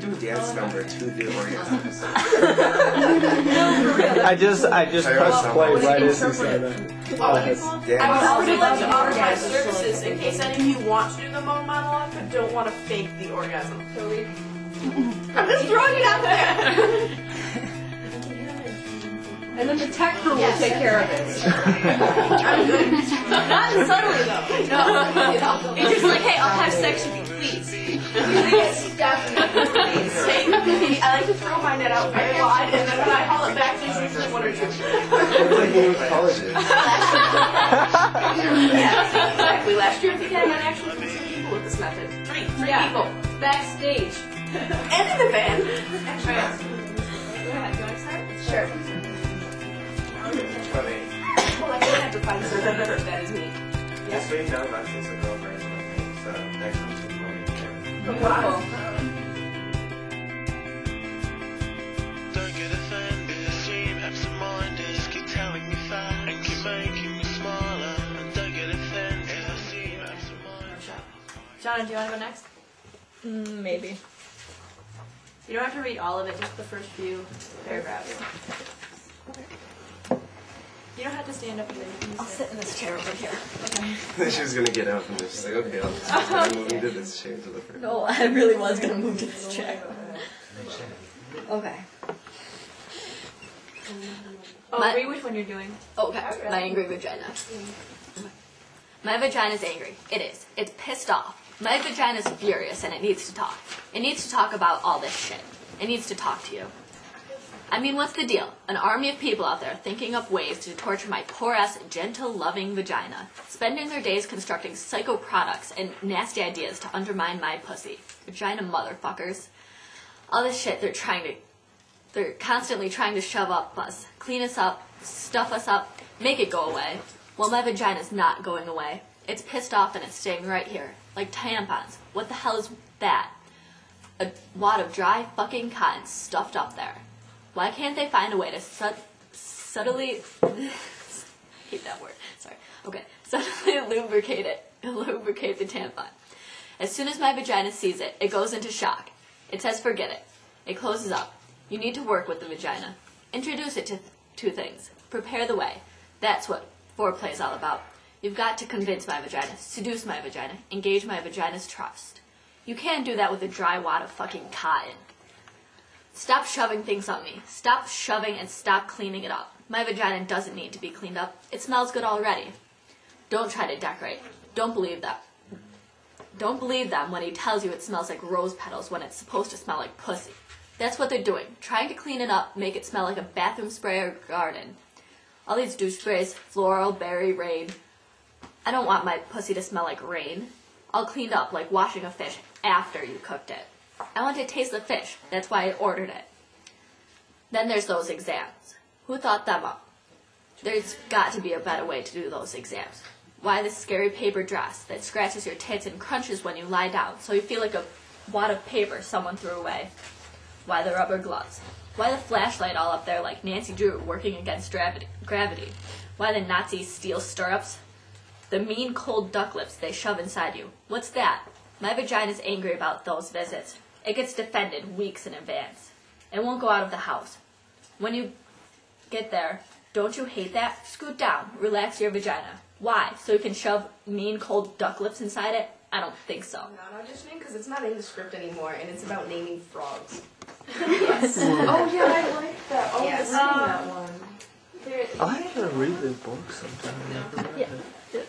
do a dance number to the orgasms. I just pressed play right as you said that. I would also like to offer my services in case any of you want to do the moan monologue but don't want to fake the orgasm. I'm just throwing it out there! And then the tech crew will take care of it. I'm good. Not subtly though. No. It's just like, hey, I'll have sex with you, please. Yes, definitely. I like to throw my net out very wide, and then when I haul it back, there's usually one or two. Yes, exactly. Last year, I think I had actually 3 people with this method. Three people. Backstage. And in the van. Go ahead, do you want to start? Sure. Well, I don't have to find something that is me. Yes, we know about this a girl version, I think, so next one's the morning. Wow. Don't get offended, stream absent minded, keep telling me facts and keep making me smaller. And don't get offended, stream absent minded. Jonna, do you want to go next? Maybe. You don't have to read all of it, just the first few paragraphs. You don't have to stand up either. I'll sit in this chair over here. Okay. She was gonna get up and just like, okay, I'll just move into this chair to the front. No, I really was going to move to this chair. Okay. Oh, read which one you're doing. Okay, my angry vagina. My vagina's angry. It is. It's pissed off. My vagina's furious and it needs to talk. It needs to talk about all this shit. It needs to talk to you. I mean, what's the deal? An army of people out there thinking up ways to torture my poor-ass, gentle, loving vagina, spending their days constructing psycho products and nasty ideas to undermine my pussy. Vagina motherfuckers. All this shit they're constantly trying to shove up us, clean us up, stuff us up, make it go away. Well, my vagina's not going away. It's pissed off and it's staying right here, like tampons. What the hell is that? A wad of dry fucking cotton stuffed up there. Why can't they find a way to subtly hate that word, sorry. Okay, subtly lubricate the tampon. As soon as my vagina sees it, it goes into shock. It says forget it. It closes up. You need to work with the vagina. Introduce it to 2 things. Prepare the way. That's what foreplay is all about. You've got to convince my vagina, seduce my vagina, engage my vagina's trust. You can't do that with a dry wad of fucking cotton. Stop shoving things on me. Stop shoving and stop cleaning it up. My vagina doesn't need to be cleaned up. It smells good already. Don't try to decorate. Don't believe that. Don't believe them when he tells you it smells like rose petals when it's supposed to smell like pussy. That's what they're doing. Trying to clean it up, make it smell like a bathroom spray or garden. All these douche sprays, floral, berry, rain. I don't want my pussy to smell like rain. All cleaned up like washing a fish after you cooked it. I want to taste the fish. That's why I ordered it. Then there's those exams. Who thought them up? There's got to be a better way to do those exams. Why the scary paper dress that scratches your tits and crunches when you lie down so you feel like a wad of paper someone threw away? Why the rubber gloves? Why the flashlight all up there like Nancy Drew working against gravity? Why the Nazi steel stirrups? The mean cold duck lips they shove inside you. What's that? My vagina's angry about those visits. It gets defended weeks in advance. It won't go out of the house. When you get there, don't you hate that? Scoot down. Relax your vagina. Why? So you can shove mean cold duck lips inside it? I don't think so. Not auditioning because it's not in the script anymore, and it's about naming frogs. Yes. Oh yeah, I like that. Oh, Yes. that one. I'll have to read this book sometime. I never read Yeah. it.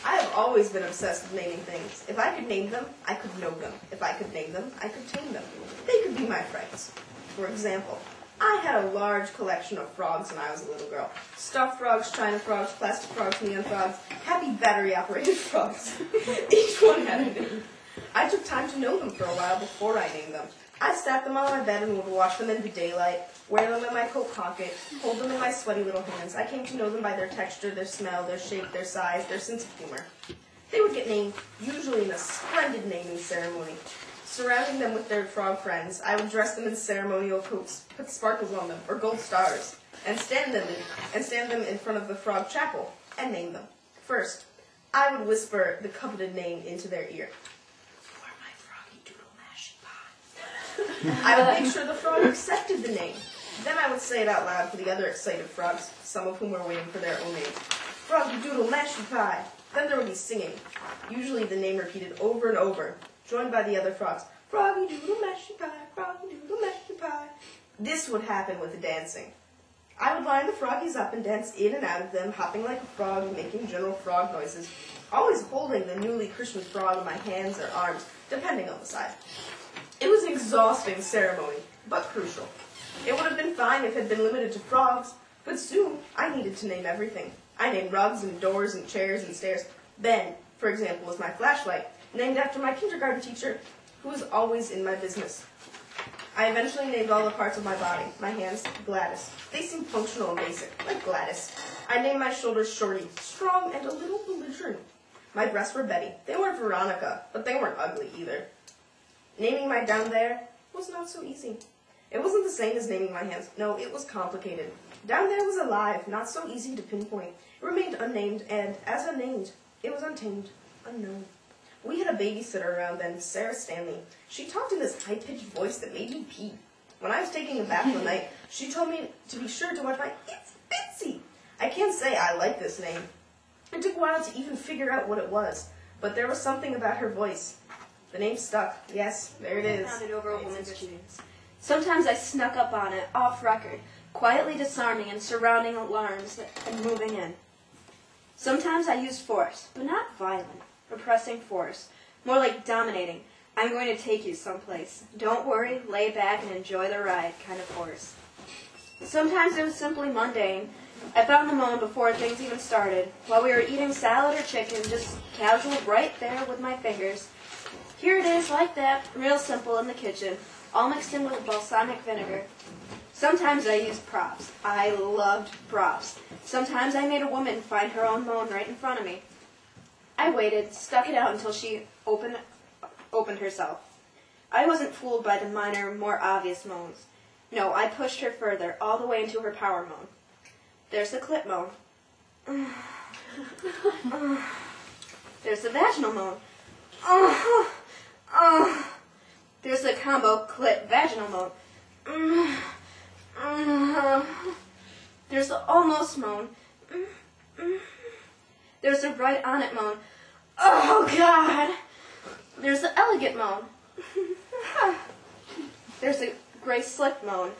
I have always been obsessed with naming things. If I could name them, I could know them. If I could name them, I could tame them. They could be my friends. For example, I had a large collection of frogs when I was a little girl. Stuffed frogs, china frogs, plastic frogs, neon frogs, happy battery-operated frogs. Each one had a name. I took time to know them for a while before I named them. I stacked them on my bed and would watch them in the daylight, wear them in my coat pocket, hold them in my sweaty little hands. I came to know them by their texture, their smell, their shape, their size, their sense of humor. They would get named, usually in a splendid naming ceremony. Surrounding them with their frog friends, I would dress them in ceremonial coats, put sparkles on them, or gold stars, and stand them in front of the frog chapel, and name them. First, I would whisper the coveted name into their ear. You are my froggy doodle mashing pot. I would make sure the frog accepted the name. Then I would say it out loud for the other excited frogs, some of whom were waiting for their own names. Froggy doodle mashy pie. Then there would be singing, usually the name repeated over and over, joined by the other frogs. Froggy doodle mashy pie, froggy doodle mashy pie. This would happen with the dancing. I would line the froggies up and dance in and out of them, hopping like a frog and making general frog noises, always holding the newly christened frog in my hands or arms, depending on the size. It was an exhausting ceremony, but crucial. It would have been fine if it had been limited to frogs, but soon I needed to name everything. I named rugs and doors and chairs and stairs. Ben, for example, was my flashlight, named after my kindergarten teacher, who was always in my business. I eventually named all the parts of my body. My hands, Gladys. They seemed functional and basic, like Gladys. I named my shoulders Shorty, strong and a little belligerent. My breasts were Betty. They weren't Veronica, but they weren't ugly either. Naming my down there was not so easy. It wasn't the same as naming my hands. No, it was complicated. Down there was alive, not so easy to pinpoint. It remained unnamed, and as unnamed, it was untamed, unknown. We had a babysitter around then, Sarah Stanley. She talked in this high-pitched voice that made me pee. When I was taking a bath one night, she told me to be sure to watch my It's Bitsy. I can't say I like this name. It took a while to even figure out what it was, but there was something about her voice. The name stuck. Yes, there it is. I found it over a woman's jeans. Sometimes I snuck up on it, off record, quietly disarming and surrounding alarms and moving in. Sometimes I used force, but not violent, oppressing force, more like dominating. I'm going to take you someplace. Don't worry, lay back and enjoy the ride kind of force. Sometimes it was simply mundane. I found the moan before things even started, while we were eating salad or chicken, just casual right there with my fingers. Here it is, like that, real simple in the kitchen, all mixed in with balsamic vinegar. Sometimes I used props. I loved props. Sometimes I made a woman find her own moan right in front of me. I waited, stuck it out until she opened herself. I wasn't fooled by the minor, more obvious moans. No, I pushed her further, all the way into her power moan. There's the clit moan. There's the vaginal moan. There's the combo clit vaginal moan. There's the almost moan. There's the right on it moan. Oh, God! There's the elegant moan. There's the gray slick moan.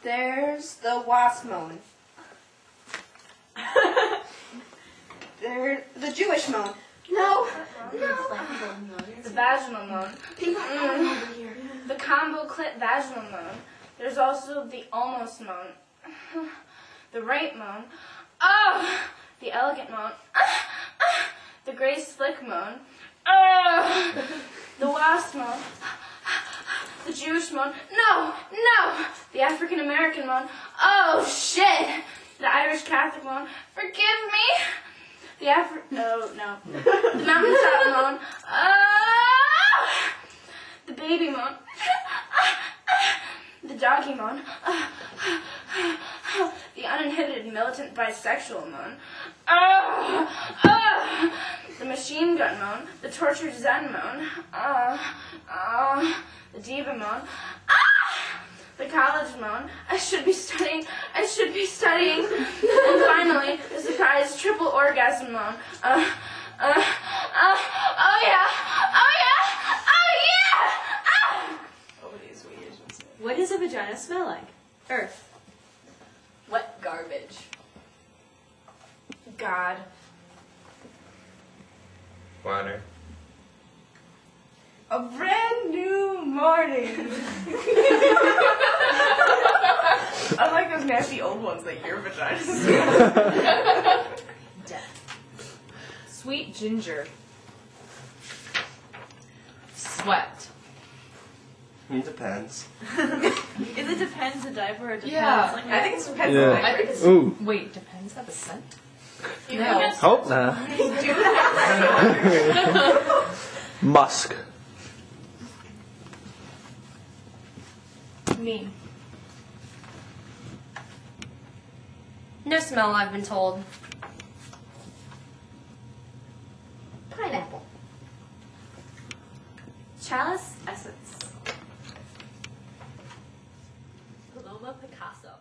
There's the wasp moan. There's the Jewish moan. No. The vaginal moan. The combo clit vaginal moan. There's also the almost moan. The right moan. Oh! The elegant moan. The gray slick moan. The wasp moan. The Jewish moan. No! No! The African American moan. Oh, shit! The Irish Catholic moan. Forgive me! The oh, no. The mountaintop moan. The baby moan. The doggy moan. The uninhibited militant bisexual moan. The machine gun moan. The tortured zen moan. The diva moan. The college moan. I should be studying. I should be studying. And finally, the surprise triple orgasm moan. Oh yeah. Oh yeah. Oh yeah. What does a vagina smell like? Earth. Wet garbage. God. Water. A brand new morning. Unlike those nasty old ones that your vagina smells. Death. Sweet ginger. Sweat. It depends. Is it depends a diaper or depends? Yeah, Like, I think it depends Yeah. on the I think it's, Ooh. wait, depends on the scent? You No. know, Hope not. Musk. me. No smell, I've been told. Pineapple. Chalice essence. Paloma Picasso.